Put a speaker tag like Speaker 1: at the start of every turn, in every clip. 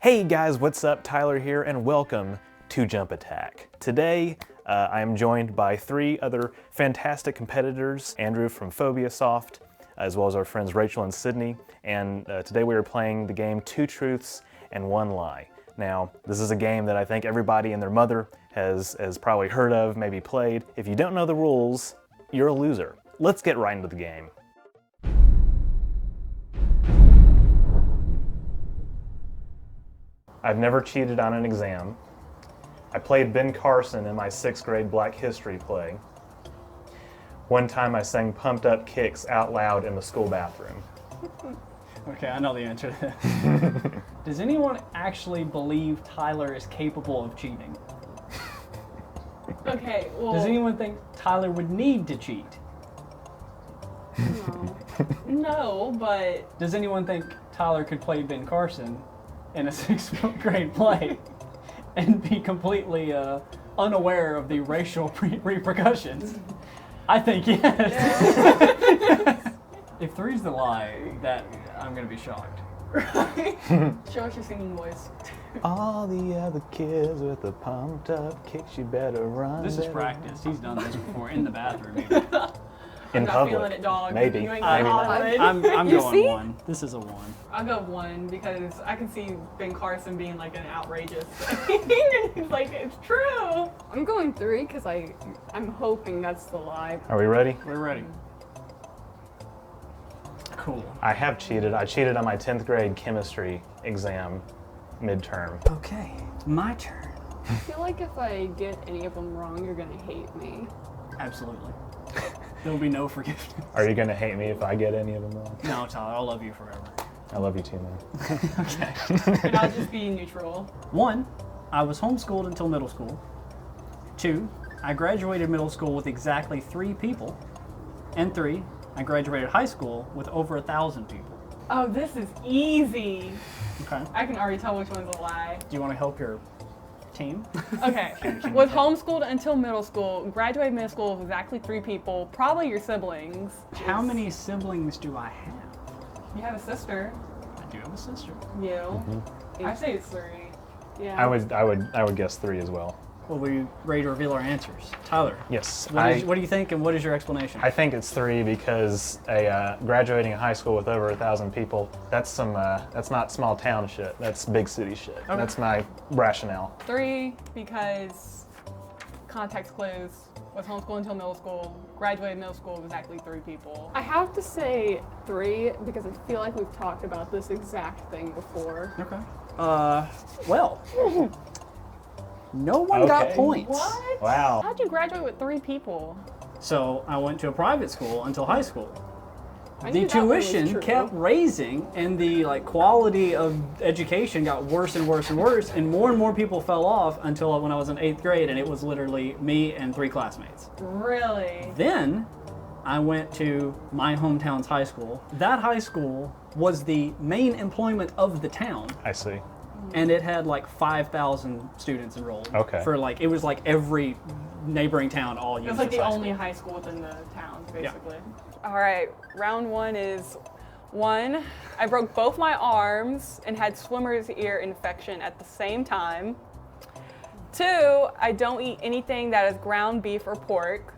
Speaker 1: Hey guys, what's up? Tyler here, and welcome to Jump Attack. Today, I am joined by three other fantastic competitors, Andrew from Phobia Soft, as well as our friends Rachel and Sydney, and today we are playing the game Two Truths and One Lie. Now, this is a game that I think everybody and their mother has probably heard of, maybe played. If you don't know the rules, you're a loser. Let's get right into the game. I've never cheated on an exam. I played Ben Carson in my 6th grade Black History play. One time I sang Pumped Up Kicks out loud in the school bathroom.
Speaker 2: Okay, I know the answer to this. Does anyone actually believe Tyler is capable of cheating?
Speaker 3: Okay, well...
Speaker 2: Does anyone think Tyler would need to cheat?
Speaker 3: No, but...
Speaker 2: Does anyone think Tyler could play Ben Carson in a 6th grade play and be completely unaware of the racial repercussions? I think yes. Yeah. If 3's the lie, that I'm gonna be shocked.
Speaker 3: Right? Show us your singing voice.
Speaker 1: All the other kids with the pumped up kicks, you better run.
Speaker 2: This is practice. He's done this before in the bathroom. Even.
Speaker 1: In
Speaker 3: not
Speaker 1: public,
Speaker 3: feeling it, dog.
Speaker 1: maybe.
Speaker 3: You ain't
Speaker 1: Maybe
Speaker 3: going
Speaker 2: I'm
Speaker 3: You
Speaker 2: going
Speaker 3: see?
Speaker 2: 1. This is a 1.
Speaker 3: I'll go 1 because I can see Ben Carson being like an outrageous thing. It's like, it's true.
Speaker 4: I'm going 3 because I'm hoping that's the lie.
Speaker 1: Are we ready?
Speaker 2: We're ready. Cool.
Speaker 1: I have cheated. I cheated on my 10th grade chemistry exam midterm.
Speaker 2: Okay, my turn.
Speaker 4: I feel like if I get any of them wrong, you're gonna hate me.
Speaker 2: Absolutely. There'll be no forgiveness.
Speaker 1: Are you gonna hate me if I get any of them wrong?
Speaker 2: No, Tyler, I'll love you forever.
Speaker 1: I love you too, man.
Speaker 2: Okay.
Speaker 3: And I'll just be neutral.
Speaker 2: 1, I was homeschooled until middle school. 2, I graduated middle school with exactly 3 people. And 3, I graduated high school with over 1,000 people.
Speaker 3: Oh, this is easy.
Speaker 2: Okay.
Speaker 3: I can already tell which one's a lie.
Speaker 2: Do you want to help your team?
Speaker 3: Okay. Was homeschooled until middle school, graduated middle school with exactly 3 people, probably your siblings.
Speaker 2: How many siblings do I have?
Speaker 3: You have a sister.
Speaker 2: I do have a sister.
Speaker 3: You. I say it's 3.
Speaker 4: Yeah.
Speaker 1: I would guess 3 as well.
Speaker 2: Well, we ready to reveal our answers? Tyler.
Speaker 1: Yes.
Speaker 2: What do you think, and what is your explanation?
Speaker 1: I think it's 3 because graduating a high school with over 1,000 people, that's not small town shit. That's big city shit.
Speaker 2: Okay.
Speaker 1: That's my rationale.
Speaker 3: 3 because context clues. Was homeschooled until middle school, graduated middle school with exactly 3 people.
Speaker 4: I have to say 3 because I feel like we've talked about this exact thing before.
Speaker 2: Okay. Well, no one got
Speaker 1: Okay.
Speaker 2: points.
Speaker 3: What?
Speaker 1: Wow.
Speaker 3: How'd you graduate with 3 people?
Speaker 2: So I went to a private school until high school.
Speaker 4: I
Speaker 2: The
Speaker 4: knew that one was
Speaker 2: tuition
Speaker 4: true.
Speaker 2: kept raising, and the quality of education got worse and worse and worse, and more people fell off until when I was in 8th grade, and it was literally me and 3 classmates.
Speaker 3: Really?
Speaker 2: Then I went to my hometown's high school. That high school was the main employment of the town,
Speaker 1: I see.
Speaker 2: and it had 5,000 students enrolled.
Speaker 1: Okay.
Speaker 2: For it was every neighboring town all used
Speaker 3: It was like
Speaker 2: this
Speaker 3: the
Speaker 2: high
Speaker 3: only
Speaker 2: school.
Speaker 3: high school within the town, basically.
Speaker 4: All right, round 1 is 1, I broke both my arms and had swimmer's ear infection at the same time. 2, I don't eat anything that is ground beef or pork.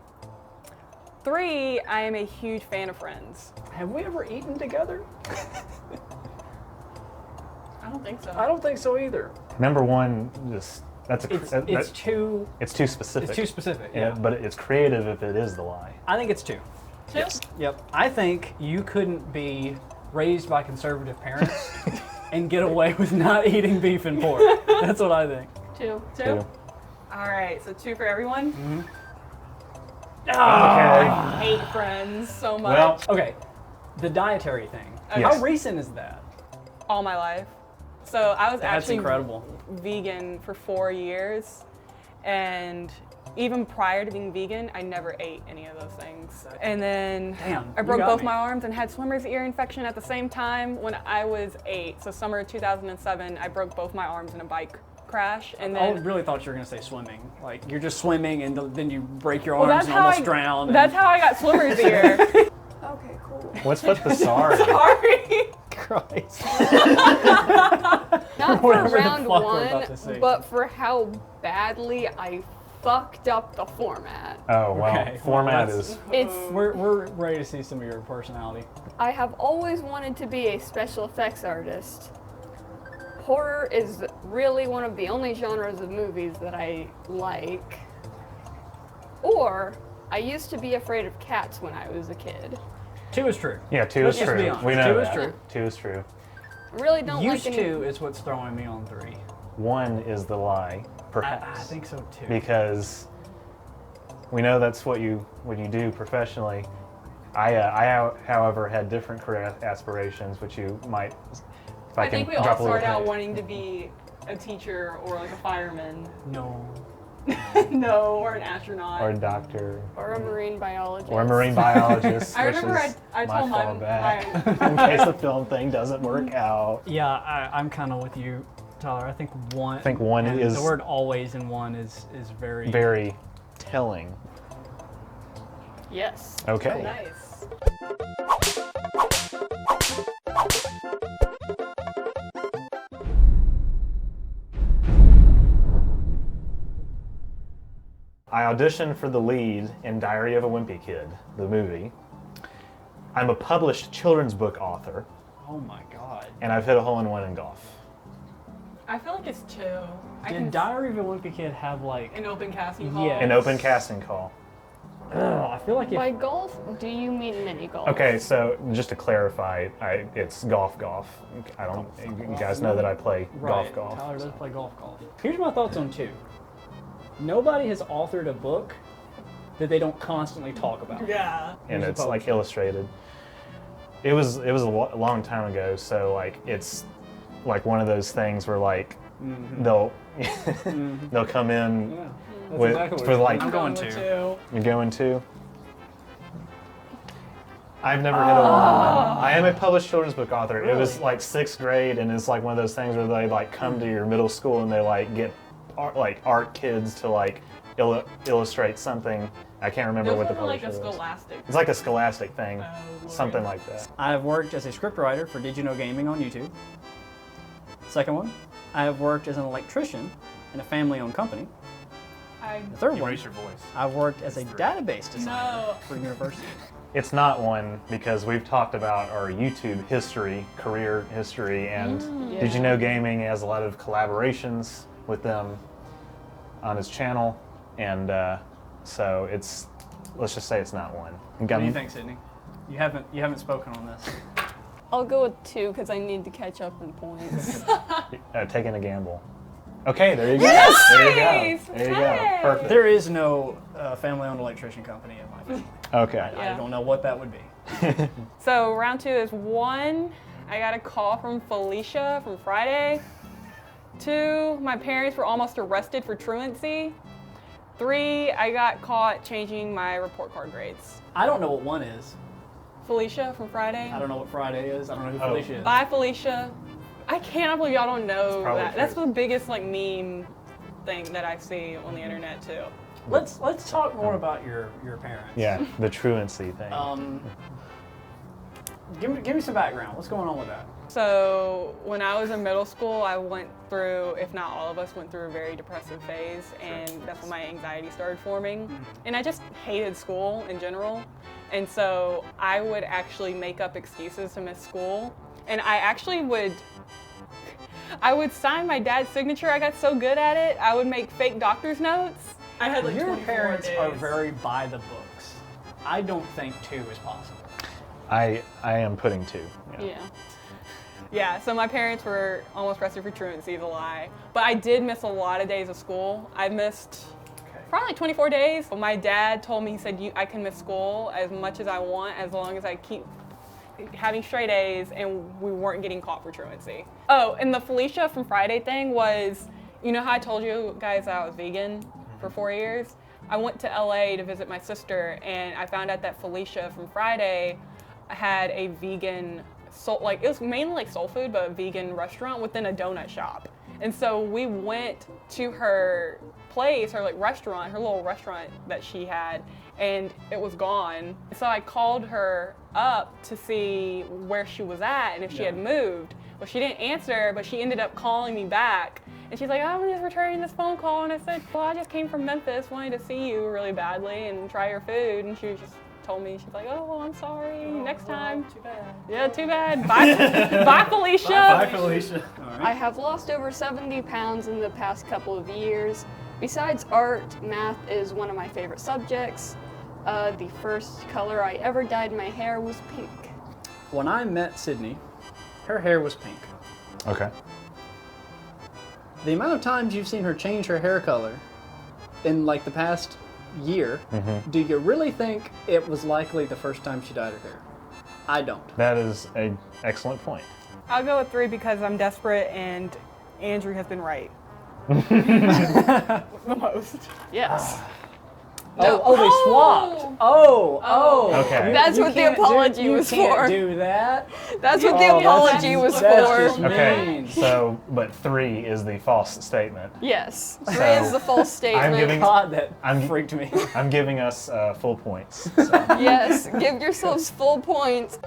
Speaker 4: 3, I am a huge fan of Friends.
Speaker 2: Have we ever eaten together?
Speaker 3: I don't think so.
Speaker 2: I don't think so either.
Speaker 1: Number 1, just that's a
Speaker 2: It's too
Speaker 1: specific.
Speaker 2: It's too specific.
Speaker 1: Yeah, but it's creative if it is the lie.
Speaker 2: I think it's 2.
Speaker 3: 2?
Speaker 2: Yes. Yep. I think you couldn't be raised by conservative parents and get away with not eating beef and pork. That's what I think.
Speaker 4: 2.
Speaker 3: 2?
Speaker 1: Two.
Speaker 3: All right, so 2 for everyone.
Speaker 4: I hate Friends so much.
Speaker 1: Well,
Speaker 2: Okay. The dietary thing.
Speaker 1: Yes.
Speaker 2: How recent is that?
Speaker 4: All my life. So I was
Speaker 2: That's
Speaker 4: actually
Speaker 2: incredible.
Speaker 4: vegan for 4 years, and even prior to being vegan, I never ate any of those things. And then
Speaker 2: Damn,
Speaker 4: I
Speaker 2: you
Speaker 4: broke
Speaker 2: got
Speaker 4: both
Speaker 2: me.
Speaker 4: my arms and had swimmer's ear infection at the same time when I was 8. So summer of 2007, I broke both my arms in a bike crash, and
Speaker 2: I
Speaker 4: then
Speaker 2: really thought you were going to say swimming. You're just swimming and then you break your
Speaker 4: well,
Speaker 2: arms and almost drown.
Speaker 4: That's how I got swimmer's ear.
Speaker 1: What's with the sorry?
Speaker 3: Sorry.
Speaker 2: Christ.
Speaker 3: Not for
Speaker 2: Whatever the
Speaker 3: round
Speaker 2: fuck we're about to
Speaker 3: one,
Speaker 2: say.
Speaker 3: but for how badly I fucked up the format.
Speaker 1: Oh, well,
Speaker 2: Okay, well,
Speaker 1: format
Speaker 2: that's-
Speaker 1: is...
Speaker 3: It's
Speaker 2: We're ready to see some of your personality.
Speaker 3: I have always wanted to be a special effects artist. Horror is really one of the only genres of movies that I like. Or I used to be afraid of cats when I was a kid.
Speaker 2: 2 is true.
Speaker 1: Yeah, 2
Speaker 2: Let's
Speaker 1: is
Speaker 2: just be
Speaker 1: true.
Speaker 2: honest.
Speaker 1: We know
Speaker 2: 2 is
Speaker 1: that.
Speaker 2: true.
Speaker 1: 2 is true.
Speaker 3: I really don't
Speaker 2: Used
Speaker 3: like any.
Speaker 2: to is what's throwing me on 3.
Speaker 1: 1 is the lie, perhaps.
Speaker 2: I think so too.
Speaker 1: Because we know that's what you do professionally. I however, had different career aspirations, which you might. If
Speaker 4: I think
Speaker 1: can
Speaker 4: we all
Speaker 1: drop a little
Speaker 4: start out
Speaker 1: hint.
Speaker 4: wanting to be a teacher or like a fireman.
Speaker 2: No.
Speaker 4: No, or an astronaut.
Speaker 1: Or a doctor.
Speaker 3: Or a marine biologist.
Speaker 1: Or a marine biologist.
Speaker 4: I
Speaker 1: which
Speaker 4: remember
Speaker 1: is
Speaker 4: I
Speaker 1: my
Speaker 4: told my-
Speaker 1: fallback in case the film thing doesn't work out.
Speaker 2: Yeah, I'm kind of with you, Tyler. I think 1.
Speaker 1: I think 1
Speaker 2: and
Speaker 1: is
Speaker 2: the word always in 1 is very.
Speaker 1: very telling.
Speaker 3: Yes.
Speaker 1: Okay.
Speaker 4: Nice.
Speaker 1: I auditioned for the lead in Diary of a Wimpy Kid, the movie. I'm a published children's book author,
Speaker 2: Oh my God.
Speaker 1: and I've hit a hole-in-one in golf.
Speaker 4: I feel like it's 2. I
Speaker 2: Did
Speaker 4: can
Speaker 2: Diary of a Wimpy Kid have like?
Speaker 4: an open casting call.
Speaker 2: Yeah.
Speaker 1: An open casting call.
Speaker 2: I feel like if
Speaker 3: By golf, do you mean mini golf?
Speaker 1: Okay, so just to clarify, it's golf. I don't. You guys know that I play
Speaker 2: right,
Speaker 1: golf.
Speaker 2: Tyler does play golf. Here's my thoughts on 2. Nobody has authored a book that they don't constantly talk about.
Speaker 4: Yeah.
Speaker 1: And
Speaker 2: Who's the
Speaker 1: it's like
Speaker 2: publisher?
Speaker 1: illustrated. It was a long time ago, so like it's like one of those things where like they'll they'll come in
Speaker 2: Yeah. That's
Speaker 1: with
Speaker 2: exactly what
Speaker 1: for
Speaker 2: it is.
Speaker 1: like
Speaker 2: I'm going
Speaker 4: with
Speaker 2: 2.
Speaker 4: 2.
Speaker 1: you're going to. I've never hit a hole-in-one. I am a published children's book author. It was like 6th grade, and it's like one of those things where they like come to your middle school and they like get art kids to like illustrate something. I can't remember
Speaker 4: Those
Speaker 1: what the
Speaker 4: were like
Speaker 1: publisher
Speaker 4: a
Speaker 1: was.
Speaker 4: scholastic.
Speaker 1: It's like a scholastic thing,
Speaker 4: Oh, Lord.
Speaker 1: something like that.
Speaker 2: I have worked as a scriptwriter for Did You Know Gaming on YouTube. Second one, I have worked as an electrician in a family-owned company. The third one,
Speaker 1: your voice.
Speaker 2: I've worked as a database designer
Speaker 4: No.
Speaker 2: for university.
Speaker 1: It's not one because we've talked about our YouTube history, career history, and Did You Know Gaming has a lot of collaborations with them on his channel, and so it's, let's just say it's not one.
Speaker 2: What do you think, Sydney? You haven't spoken on this.
Speaker 3: I'll go with 2 because I need to catch up in points.
Speaker 1: Taking a gamble. Okay, there you go.
Speaker 4: Yes!
Speaker 1: There you
Speaker 4: Nice!
Speaker 1: go. There you
Speaker 4: Hey!
Speaker 1: go. Perfect.
Speaker 2: There is no family-owned electrician company in my family.
Speaker 1: Okay.
Speaker 2: I don't know what that would be.
Speaker 4: So round 2 is 1. I got a call from Felicia from Friday. 2. My parents were almost arrested for truancy. 3. I got caught changing my report card grades.
Speaker 2: I don't know what 1 is.
Speaker 4: Felicia from Friday.
Speaker 2: I don't know what Friday is. I don't know who
Speaker 1: Oh.
Speaker 2: Felicia is.
Speaker 4: Bye, Felicia. I cannot believe y'all don't know
Speaker 1: probably
Speaker 4: that. That's
Speaker 1: true.
Speaker 4: the biggest like meme thing that I see on the internet too.
Speaker 2: Let's talk more about your parents.
Speaker 1: Yeah, the truancy thing.
Speaker 2: Give me some background. What's going on with that?
Speaker 4: So when I was in middle school, I went through, if not all of us, went through a very depressive phase, and that's when my anxiety started forming. And I just hated school in general, and so I would actually make up excuses to miss school, and I would sign my dad's signature. I got so good at it. I would make fake doctor's notes. I had like
Speaker 2: Your
Speaker 4: 24
Speaker 2: parents
Speaker 4: days.
Speaker 2: are very by the books. I don't think 2 is possible.
Speaker 1: I am putting 2.
Speaker 3: Yeah.
Speaker 4: Yeah, so my parents were almost arrested for truancy, is a lie. But I did miss a lot of days of school. I missed probably like 24 days. My dad told me, he said, I can miss school as much as I want as long as I keep having straight A's and we weren't getting caught for truancy. Oh, and the Felicia from Friday thing was, you know how I told you guys I was vegan for 4 years? I went to LA to visit my sister and I found out that Felicia from Friday had a vegan it was mainly like soul food, but a vegan restaurant within a donut shop. And so we went to her place, her like restaurant, her little restaurant that she had, and it was gone. So I called her up to see where she was at and if she had moved. Well, she didn't answer, but she ended up calling me back. And she's like, oh, I'm just returning this phone call. And I said, well, I just came from Memphis, wanting to see you really badly and try your food. And she just told me, she's like, oh, well, I'm sorry, next time.
Speaker 2: Too bad.
Speaker 4: Yeah, too bad. Bye, bye, Felicia.
Speaker 2: Bye, Felicia. All right.
Speaker 3: I have lost over 70 pounds in the past couple of years. Besides art, math is one of my favorite subjects. The first color I ever dyed my hair was pink.
Speaker 2: When I met Sydney, her hair was pink.
Speaker 1: Okay.
Speaker 2: The amount of times you've seen her change her hair color in like the past year, do you really think it was likely the first time she dyed her hair? I don't.
Speaker 1: That is an excellent point.
Speaker 4: I'll go with 3 because I'm desperate and Andrew has been right. The most.
Speaker 3: Yes.
Speaker 2: They swapped.
Speaker 1: Okay.
Speaker 3: That's what the apology was
Speaker 2: You can't
Speaker 3: for.
Speaker 2: do that.
Speaker 3: That's what the apology was
Speaker 2: That's
Speaker 3: for.
Speaker 2: just
Speaker 1: Okay,
Speaker 2: mean.
Speaker 1: so, but 3 is the false statement.
Speaker 3: Yes. 3
Speaker 1: So,
Speaker 3: is the false statement.
Speaker 1: giving-
Speaker 2: God, that
Speaker 1: I'm-
Speaker 2: freaked me.
Speaker 1: I'm giving us full points. So.
Speaker 3: Yes, give yourselves full points.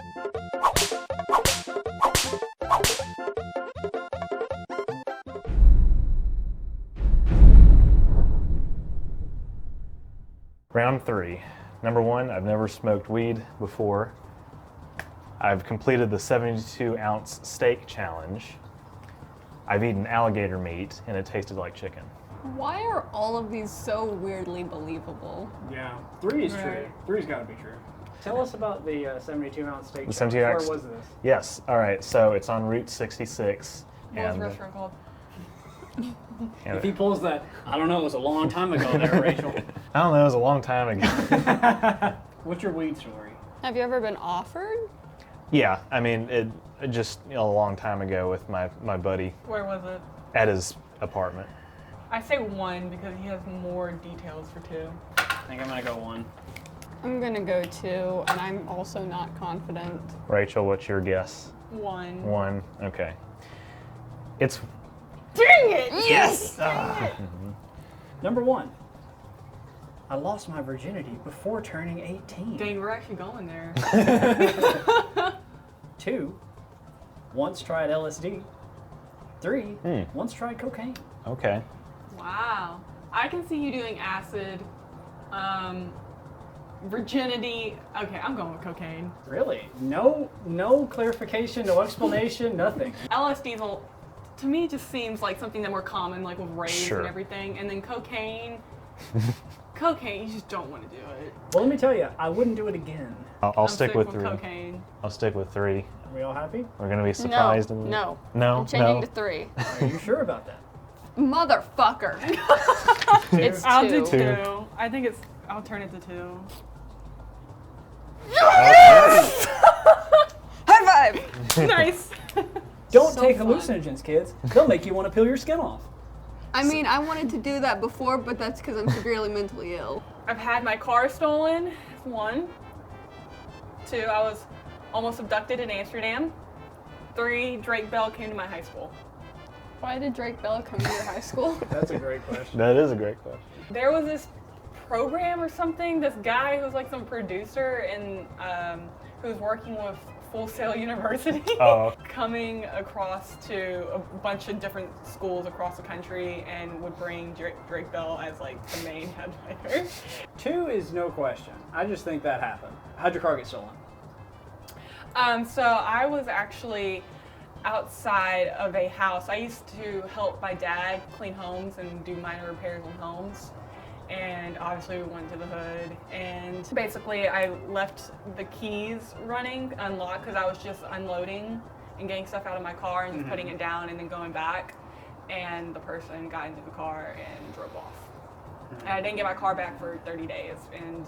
Speaker 1: Round 3. Number 1, I've never smoked weed before. I've completed the 72-ounce steak challenge. I've eaten alligator meat, and it tasted like chicken.
Speaker 3: Why are all of these so weirdly believable?
Speaker 2: Yeah, 3 is true.
Speaker 4: Right.
Speaker 2: 3's got to be true. Tell us about the 72-ounce steak.
Speaker 1: The
Speaker 2: challenge.
Speaker 1: 72 ounce-
Speaker 2: Where was this?
Speaker 1: Yes, all right, so it's on Route 66.
Speaker 4: What was
Speaker 1: And,
Speaker 4: the restaurant called?
Speaker 2: If he pulls that, I don't know, it was a long time ago there, Rachel.
Speaker 1: I don't know, it was a long time ago.
Speaker 2: What's your weed story?
Speaker 3: Have you ever been offered?
Speaker 1: Yeah, I mean, it just a long time ago with my buddy
Speaker 4: Where was it?
Speaker 1: at his apartment.
Speaker 4: I say 1 because he has more details for 2.
Speaker 2: I think I'm going to go 1.
Speaker 3: I'm gonna go 2, and I'm also not confident.
Speaker 1: Rachel, what's your guess?
Speaker 4: 1.
Speaker 1: 1, okay. It's,
Speaker 4: Dang it!
Speaker 3: Yes!
Speaker 2: Number 1. I lost my virginity before turning 18.
Speaker 4: Dang, we're actually going there.
Speaker 2: 2. Once tried LSD. 3. Once tried cocaine.
Speaker 1: okay.
Speaker 4: Wow. I can see you doing acid, virginity. Okay, I'm going with cocaine.
Speaker 2: Really? No clarification, no explanation, nothing.
Speaker 4: LSD to me just seems like something that more common, like with raves
Speaker 1: Sure.
Speaker 4: and everything. And then cocaine, you just don't want to do it.
Speaker 2: Well, let me tell you, I wouldn't do it again.
Speaker 1: I'll
Speaker 4: I'm
Speaker 1: stick
Speaker 4: sick
Speaker 1: with 3.
Speaker 4: cocaine.
Speaker 1: I'll stick with 3.
Speaker 2: Are we all happy?
Speaker 1: We're gonna be surprised.
Speaker 3: No.
Speaker 1: No?
Speaker 3: I'm changing
Speaker 1: No?
Speaker 3: to 3.
Speaker 2: Are you sure about that?
Speaker 3: Motherfucker. It's 2.
Speaker 4: I'll do 2.
Speaker 1: 2.
Speaker 4: I think I'll turn it to 2.
Speaker 3: High five!
Speaker 4: Nice.
Speaker 2: Don't
Speaker 3: So
Speaker 2: take
Speaker 3: fun.
Speaker 2: hallucinogens, kids. They'll make you want to peel your skin off.
Speaker 3: I mean, I wanted to do that before, but that's because I'm severely mentally ill.
Speaker 4: I've had my car stolen. 1. 2. I was almost abducted in Amsterdam. 3. Drake Bell came to my high school.
Speaker 3: Why did Drake Bell come to your high school?
Speaker 2: That's a great question.
Speaker 1: That is a great question.
Speaker 4: There was this program or something. This guy who was like some producer and who was working with Full Sail University,
Speaker 1: Oh.
Speaker 4: coming across to a bunch of different schools across the country and would bring Drake Bell as like the main headliner.
Speaker 2: 2 is no question. I just think that happened. How'd your car get stolen?
Speaker 4: So I was actually outside of a house. I used to help my dad clean homes and do minor repairs on homes. And obviously we went to the hood, and basically I left the keys running unlocked because I was just unloading and getting stuff out of my car and just putting it down and then going back, and the person got into the car and drove off. And I didn't get my car back for 30 days, and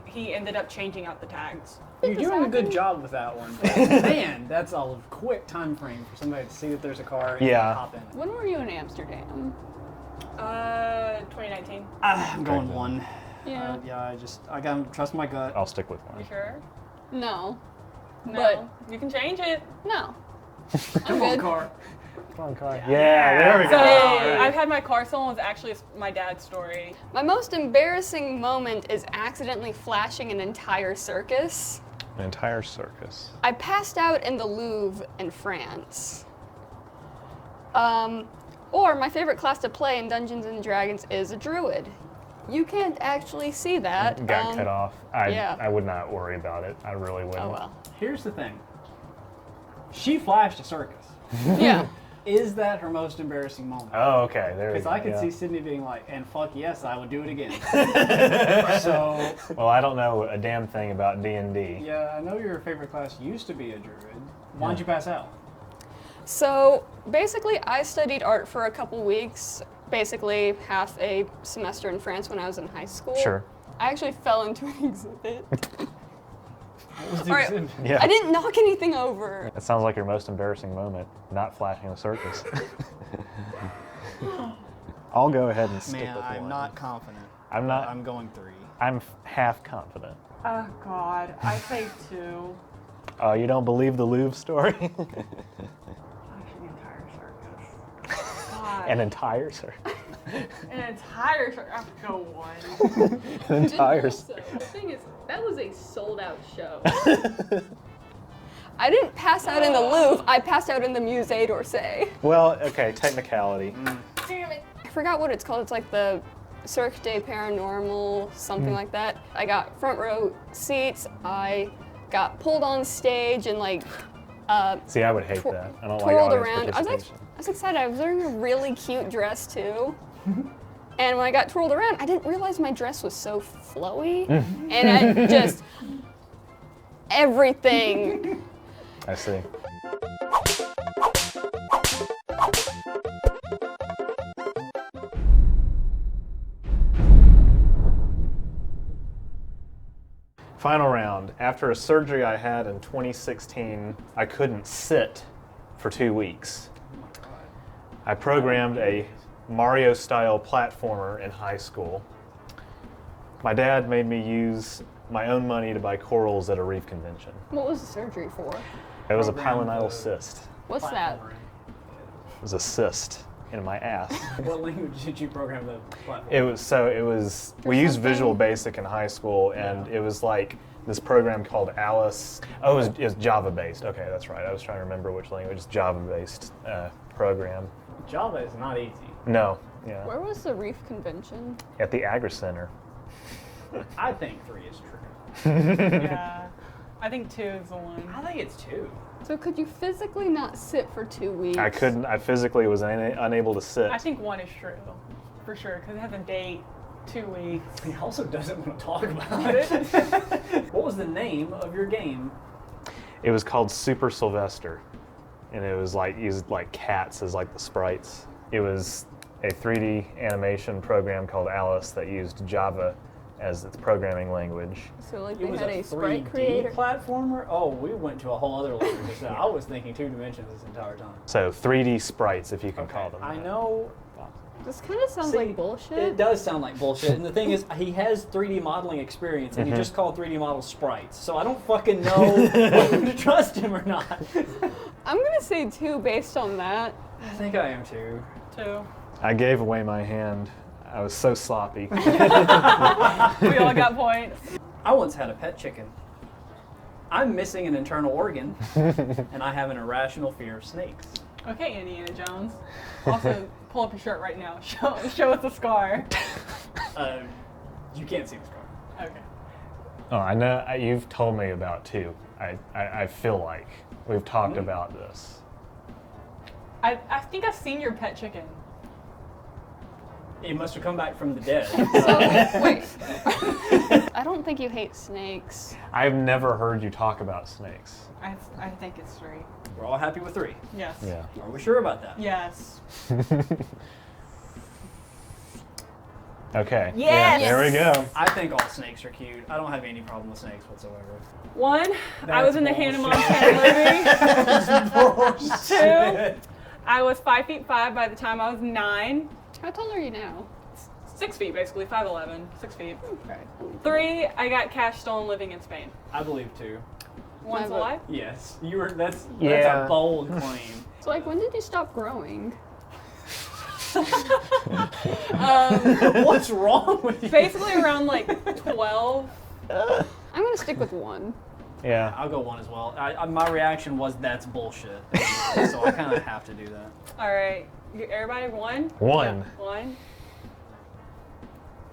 Speaker 4: he ended up changing out the tags.
Speaker 2: You're
Speaker 3: this
Speaker 2: doing a good
Speaker 3: happened?
Speaker 2: job with that one. Man, that's a quick time frame for somebody to see that there's a car and
Speaker 1: Yeah.
Speaker 2: hop in.
Speaker 3: When were you in Amsterdam?
Speaker 4: 2019.
Speaker 2: I'm going 1.
Speaker 3: Yeah.
Speaker 2: I gotta trust my gut.
Speaker 1: I'll stick with
Speaker 4: You
Speaker 1: 1.
Speaker 4: sure?
Speaker 3: No.
Speaker 4: No.
Speaker 3: But-
Speaker 4: You can change it.
Speaker 3: No.
Speaker 2: Come
Speaker 3: I'm
Speaker 2: on,
Speaker 3: good.
Speaker 2: car.
Speaker 1: Come on, car. Yeah, there we
Speaker 4: So
Speaker 1: go.
Speaker 4: I've had my car stolen. Was actually my dad's story.
Speaker 3: My most embarrassing moment is accidentally flashing an entire circus.
Speaker 1: An entire circus.
Speaker 3: I passed out in the Louvre in France. Or my favorite class to play in Dungeons and Dragons is a druid. You can't actually see that.
Speaker 1: Got cut off.
Speaker 3: yeah.
Speaker 1: I would not worry about it. I really wouldn't.
Speaker 3: Oh well.
Speaker 2: Here's the thing. She flashed a circus.
Speaker 3: Yeah.
Speaker 2: Is that her most embarrassing moment?
Speaker 1: Oh, okay. There you
Speaker 2: Because
Speaker 1: go.
Speaker 2: I could
Speaker 1: yeah.
Speaker 2: see Sydney being like, and fuck yes, I would do it again. So,
Speaker 1: Well, I don't know a damn thing about D&D.
Speaker 2: yeah, I know your favorite class used to be a druid. Why'd you pass out?
Speaker 3: So basically, I studied art for a couple weeks, basically half a semester in France when I was in high school.
Speaker 1: Sure.
Speaker 3: I actually fell into an exhibit.
Speaker 2: What was the
Speaker 3: All right.
Speaker 2: exhibit?
Speaker 1: Yeah.
Speaker 3: I didn't knock anything over.
Speaker 1: It sounds like your most embarrassing moment, not flashing a circus. I'll go ahead and stick
Speaker 2: Man,
Speaker 1: with
Speaker 2: I'm
Speaker 1: one.
Speaker 2: not confident.
Speaker 1: I'm not.
Speaker 2: I'm going 3.
Speaker 1: I'm half confident.
Speaker 4: Oh God, I say 2.
Speaker 1: Oh, you don't believe the Louvre story?
Speaker 4: Flashing entire circus. God.
Speaker 1: An entire circus.
Speaker 4: An entire circus. I have to go 1.
Speaker 1: An entire
Speaker 3: Also, the thing is, that was a sold-out show. I didn't pass out in the Louvre. I passed out in the Musée d'Orsay.
Speaker 1: Well, okay, technicality.
Speaker 3: Damn it. I forgot what it's called. It's like the Cirque de Paranormal, something like that. I got front row seats. I got pulled on stage and like
Speaker 1: See, I would hate that. I don't like
Speaker 3: twirled
Speaker 1: audience
Speaker 3: around. I
Speaker 1: participation.
Speaker 3: was excited. I was wearing a really cute dress too. And when I got twirled around, I didn't realize my dress was so flowy. And I just, everything.
Speaker 1: I see. Final round. After a surgery I had in 2016, I couldn't sit for 2 weeks. I programmed a Mario-style platformer in high school. My dad made me use my own money to buy corals at a reef convention.
Speaker 3: What was the surgery for?
Speaker 1: It was a
Speaker 2: Programmed
Speaker 1: pilonidal
Speaker 2: the-
Speaker 1: cyst.
Speaker 3: What's that?
Speaker 1: It was a cyst in my ass.
Speaker 2: What language did you program the platform?
Speaker 1: It was we used
Speaker 3: something?
Speaker 1: Visual Basic in high school, and
Speaker 2: Yeah.
Speaker 1: it was like this program called Alice. Oh, it was Java based. Okay, that's right. I was trying to remember which language. It's Java based program.
Speaker 2: Java is not easy.
Speaker 1: No, yeah,
Speaker 3: Where was the reef convention?
Speaker 1: at the Agri Center.
Speaker 2: I think 3 is true.
Speaker 4: Yeah. I think 2 is the one.
Speaker 2: I think it's 2.
Speaker 3: So could you physically not sit for 2 weeks?
Speaker 1: I couldn't. I physically was unable to sit.
Speaker 4: I think 1 is true, for sure, because it has a date, 2 weeks.
Speaker 2: He also doesn't want to talk about it. What was the name of your game?
Speaker 1: It was called Super Sylvester, and it was like used like cats as like the sprites. It was a 3D animation program called Alice that used Java as its programming language.
Speaker 3: So like
Speaker 2: It
Speaker 3: they
Speaker 2: was
Speaker 3: had
Speaker 2: a
Speaker 3: a sprite
Speaker 2: 3D
Speaker 3: creator.
Speaker 2: platformer? Oh, we went to a whole other language. So I was thinking 2 dimensions this entire time.
Speaker 1: So 3D sprites, if you can call them
Speaker 2: I
Speaker 1: that.
Speaker 2: know.
Speaker 3: This kind of sounds
Speaker 2: See,
Speaker 3: like bullshit.
Speaker 2: It does sound like bullshit. And the thing is, he has 3D modeling experience, and
Speaker 1: Mm-hmm.
Speaker 2: he just called 3D models sprites. So I don't fucking know whether to trust him or not.
Speaker 3: I'm gonna say 2 based on that.
Speaker 2: I think I am too.
Speaker 4: 2.
Speaker 1: I gave away my hand. I was so sloppy.
Speaker 4: We all got points.
Speaker 2: I once had a pet chicken. I'm missing an internal organ, and I have an irrational fear of snakes.
Speaker 4: Okay, Indiana Jones. Also, pull up your shirt right now. Show us the scar.
Speaker 2: You can't see the scar.
Speaker 4: Okay.
Speaker 1: Oh, I know. You've told me about two. I feel like we've talked about this.
Speaker 4: I think I've seen your pet chicken.
Speaker 2: It must have come back from the dead.
Speaker 3: So, wait. I don't think you hate snakes.
Speaker 1: I've never heard you talk about snakes.
Speaker 4: I think it's 3.
Speaker 2: We're all happy with 3.
Speaker 4: Yes.
Speaker 1: Yeah.
Speaker 2: Are we sure about that?
Speaker 4: Yes.
Speaker 1: Okay.
Speaker 4: Yes!
Speaker 1: Yeah, there we go.
Speaker 2: I think all snakes are cute. I don't have any problem with snakes whatsoever.
Speaker 4: 1, I was in the Hannah
Speaker 2: bullshit.
Speaker 4: Montana movie. 2, I was 5'5" by the time I was 9.
Speaker 3: How tall are you now?
Speaker 4: 6 feet basically, 5'11", 6 feet.
Speaker 3: Okay.
Speaker 4: 3, I got cash stolen living in Spain.
Speaker 2: I believe 2.
Speaker 4: One's
Speaker 3: My vote.
Speaker 4: alive?
Speaker 2: Yes. That's
Speaker 1: Yeah.
Speaker 2: a bold claim.
Speaker 3: So like, when did you stop growing?
Speaker 2: What's wrong with you?
Speaker 4: Basically around like 12.
Speaker 3: I'm gonna stick with 1.
Speaker 1: Yeah.
Speaker 2: I'll go 1 as well. My reaction was that's bullshit. So I kind of have to do that.
Speaker 4: All right. Everybody 1?
Speaker 1: 1.
Speaker 4: 1.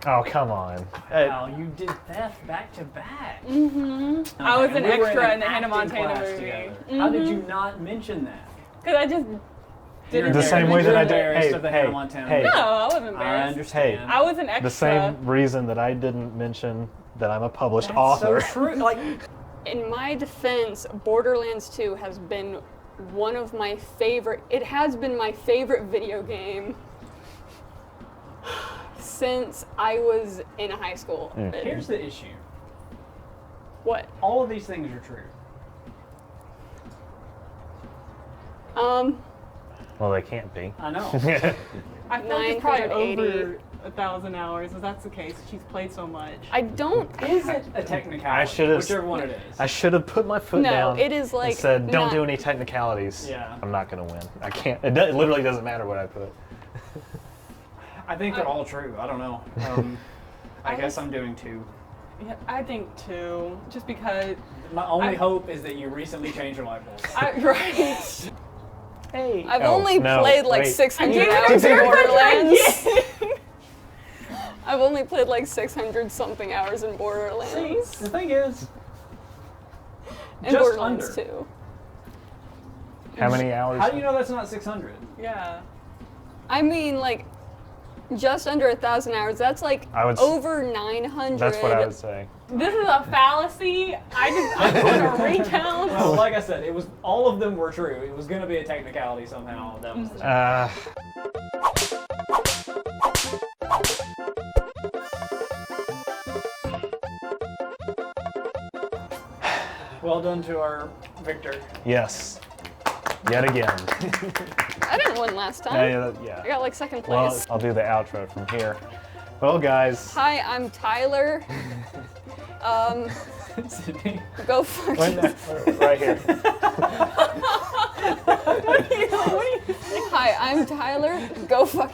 Speaker 1: Oh, come on.
Speaker 2: Wow, you did theft back to back.
Speaker 4: Mm-hmm. I was
Speaker 2: Okay,
Speaker 4: an
Speaker 2: and we were
Speaker 4: extra
Speaker 2: an
Speaker 4: in the Hannah
Speaker 2: acting
Speaker 4: Montana
Speaker 2: class
Speaker 4: movie.
Speaker 2: together.
Speaker 4: Mhm.
Speaker 2: How did you not mention that?
Speaker 4: Because I just didn't.
Speaker 1: The same way that I did.
Speaker 2: embarrassed
Speaker 1: Hey,
Speaker 2: of the
Speaker 1: hey,
Speaker 2: Hannah Montana
Speaker 1: hey.
Speaker 2: movie.
Speaker 4: No, I wasn't
Speaker 2: I
Speaker 4: embarrassed.
Speaker 2: understand.
Speaker 4: I was an extra.
Speaker 1: The same reason that I didn't mention that I'm a published
Speaker 2: That's
Speaker 1: author.
Speaker 2: so true. Like,
Speaker 3: In my defense, Borderlands 2 has been one of my favorite. It has been my favorite video game since I was in high school.
Speaker 2: here's the issue.
Speaker 3: What?
Speaker 2: All of these things are true.
Speaker 1: Well, they can't be.
Speaker 2: I know.
Speaker 4: I feel like it's probably
Speaker 3: 980.
Speaker 4: over 1,000 hours. If that's the case, she's played so much.
Speaker 3: I don't.
Speaker 2: Is it a technicality?
Speaker 1: I should've-
Speaker 2: Whichever one it is.
Speaker 1: I should have put my foot
Speaker 3: No,
Speaker 1: down
Speaker 3: it is like
Speaker 1: and said, don't
Speaker 3: not-
Speaker 1: do any technicalities.
Speaker 2: Yeah.
Speaker 1: I'm not going to win. I can't. It literally doesn't matter what I put.
Speaker 2: I think they're all true. I don't know. I guess I'm doing 2.
Speaker 4: Yeah, I think 2, just because.
Speaker 2: My only hope is that you recently changed your light bulb.
Speaker 4: Right.
Speaker 2: Hey.
Speaker 3: I've
Speaker 1: Oh,
Speaker 3: only
Speaker 1: no,
Speaker 3: played like
Speaker 1: wait.
Speaker 3: 600
Speaker 4: I
Speaker 3: hours
Speaker 4: gave
Speaker 3: in
Speaker 4: it a
Speaker 3: Borderlands. I've only played like 600 something hours in
Speaker 2: See,
Speaker 3: Borderlands.
Speaker 2: the thing is,
Speaker 3: And
Speaker 2: just
Speaker 3: Borderlands
Speaker 2: under.
Speaker 3: 2.
Speaker 1: How many hours?
Speaker 2: How do you know that's not 600?
Speaker 4: Yeah.
Speaker 3: I mean, like, just under 1,000 hours. That's like
Speaker 1: I would s-
Speaker 3: over 900.
Speaker 1: That's what I would say.
Speaker 4: This is a fallacy. I want to recount.
Speaker 2: Well, like I said, it was all of them were true. It was going to be a technicality somehow. That was the Well done to our victor.
Speaker 1: Yes. Yet again.
Speaker 3: I didn't win last time.
Speaker 1: Yeah.
Speaker 3: I got like second
Speaker 1: Well,
Speaker 3: place.
Speaker 1: I'll do the outro from here. Well, guys.
Speaker 3: Hi, I'm Tyler.
Speaker 2: Sydney.
Speaker 3: Go fuck
Speaker 1: Wait, no, right here.
Speaker 3: Hi, I'm Tyler. Go fuck